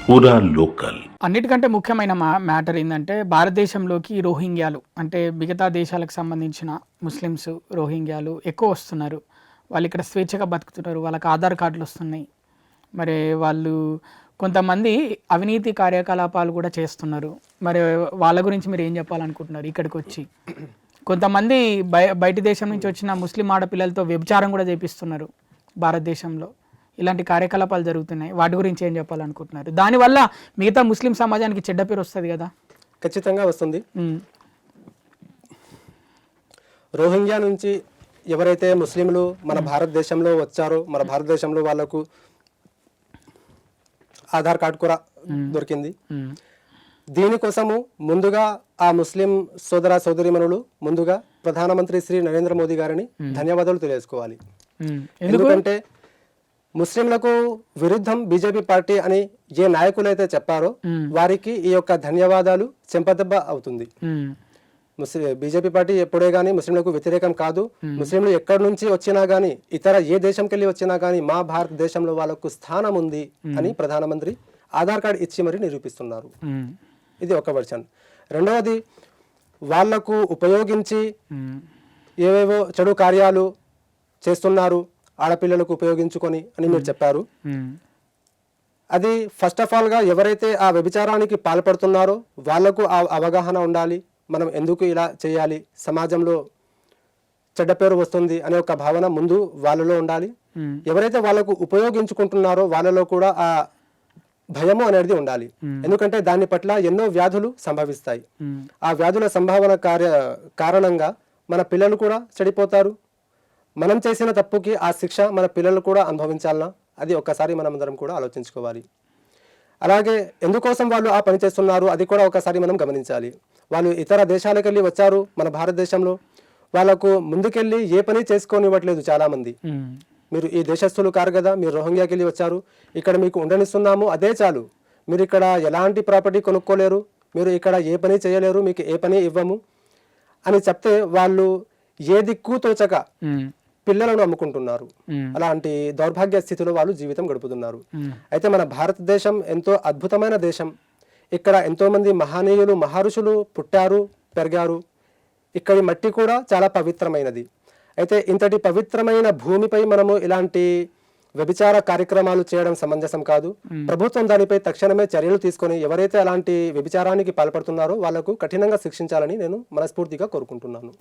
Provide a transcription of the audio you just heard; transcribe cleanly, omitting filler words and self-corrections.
పూరా లోకల్. అన్నిటికంటే ముఖ్యమైన మ్యాటర్ ఏంటంటే భారతదేశంలోకి రోహింగ్యాలు అంటే మిగతా దేశాలకు సంబంధించిన ముస్లిమ్స్ రోహింగ్యాలు ఎక్కువ వస్తున్నారు. వాళ్ళు ఇక్కడ స్వేచ్ఛగా బతుకుతున్నారు, వాళ్ళకి ఆధార్ కార్డులు వస్తున్నాయి. మరి వాళ్ళు కొంతమంది అవినీతి కార్యకలాపాలు కూడా చేస్తున్నారు. మరి వాళ్ళ గురించి మీరు ఏం చెప్పాలనుకుంటున్నారు? ఇక్కడికి వచ్చి కొంతమంది బయట దేశం నుంచి వచ్చిన ముస్లిం ఆడపిల్లలతో వ్యభిచారం కూడా చేపిస్తున్నారు భారతదేశంలో. ఇలాంటి కార్యకలాపాలు జరుగుతున్నాయి. వాటి గురించి ఏం చెప్పాలనుకుంటున్నారు? దానివల్ల మిగతా ముస్లిం సమాజానికి చెడ్డ పేరు వస్తుంది కదా? ఖచ్చితంగా వస్తుంది. రోహింగ్యా నుంచి ఎవరైతే ముస్లింలు మన భారతదేశంలో వచ్చారో, మన భారతదేశంలో వాళ్ళకు ఆధార్ కార్డు కూడా దొరికింది. దీనికోసము ముందుగా ఆ ముస్లిం సోదర సోదరీమణులు ముందుగా ప్రధానమంత్రి శ్రీ నరేంద్ర మోదీ గారిని ధన్యవాదాలు తెలియజేసుకోవాలి. ఎందుకంటే ముస్లింలకు విరుద్ధం బీజేపీ పార్టీ అని ఏ నాయకులైతే చెప్పారో వారికి ఈ యొక్క ధన్యవాదాలు చెంపదెబ్బ అవుతుంది. బీజేపీ పార్టీ ఎప్పుడే గానీ ముస్లింలకు వ్యతిరేకం కాదు. ముస్లింలు ఎక్కడి నుంచి వచ్చినా గానీ, ఇతర ఏ దేశంకి వెళ్ళి వచ్చినా గానీ మా భారతదేశంలో వాళ్ళకు స్థానం ఉంది అని ప్రధానమంత్రి ఆధార్ కార్డు ఇచ్చి మరి నిరూపిస్తున్నారు. ఇది ఒక వర్షన్. రెండవది, వాళ్లకు ఉపయోగించి ఏవేవో చెడు కార్యాలు చేస్తున్నారు ఆడపిల్లలకు ఉపయోగించుకొని అని మీరు చెప్పారు. అది ఫస్ట్ ఆఫ్ ఆల్ గా ఎవరైతే ఆ వ్యభిచారానికి పాల్పడుతున్నారో వాళ్లకు ఆ అవగాహన ఉండాలి. మనం ఎందుకు ఇలా చేయాలి, సమాజంలో చెడ్డ పేరు వస్తుంది అనే ఒక భావన ముందు వాళ్ళలో ఉండాలి. ఎవరైతే వాళ్ళకు ఉపయోగించుకుంటున్నారో వాళ్ళలో కూడా ఆ భయము అనేది ఉండాలి. ఎందుకంటే దాని పట్ల ఎన్నో వ్యాధులు సంభవిస్తాయి. ఆ వ్యాధుల సంభావన కారణంగా మన పిల్లలు కూడా చెడిపోతారు. మనం చేసిన తప్పుకి ఆ శిక్ష మన పిల్లలు కూడా అనుభవించాలన్నా అది ఒక్కసారి మనం అందరం కూడా ఆలోచించుకోవాలి. అలాగే ఎందుకోసం వాళ్ళు ఆ పని చేస్తున్నారు అది కూడా ఒకసారి మనం గమనించాలి. వాళ్ళు ఇతర దేశాలకు వెళ్ళి వచ్చారు, మన భారతదేశంలో వాళ్ళకు ముందుకెళ్ళి ఏ పని చేసుకోనివ్వట్లేదు చాలా మంది. మీరు ఈ దేశస్తులు కారు కదా, మీరు రోహింగ్యాకి వెళ్ళి వచ్చారు, ఇక్కడ మీకు ఉండనిస్తున్నాము, అదే చాలు, మీరు ఇక్కడ ఎలాంటి ప్రాపర్టీ కొనుక్కోలేరు, మీరు ఇక్కడ ఏ పని చేయలేరు, మీకు ఏ పని ఇవ్వము అని చెప్తే వాళ్ళు ఏ దిక్కు తోచక పిల్లలను అమ్ముకుంటున్నారు. అలాంటి దౌర్భాగ్య స్థితిలో వాళ్ళు జీవితం గడుపుతున్నారు. అయితే మన భారతదేశం ఎంతో అద్భుతమైన దేశం. ఇక్కడ ఎంతో మంది మహనీయులు మహర్షులు పుట్టారు, పెరిగారు. ఇక్కడి మట్టి కూడా చాలా పవిత్రమైనది. అయితే ఇంతటి పవిత్రమైన భూమిపై మనము ఇలాంటి వ్యభిచార కార్యక్రమాలు చేయడం సమంజసం కాదు. ప్రభుత్వం దానిపై తక్షణమే చర్యలు తీసుకొని ఎవరైతే అలాంటి వ్యభిచారానికి పాల్పడుతున్నారో వాళ్లకు కఠినంగా శిక్షించాలని నేను మనస్ఫూర్తిగా కోరుకుంటున్నాను.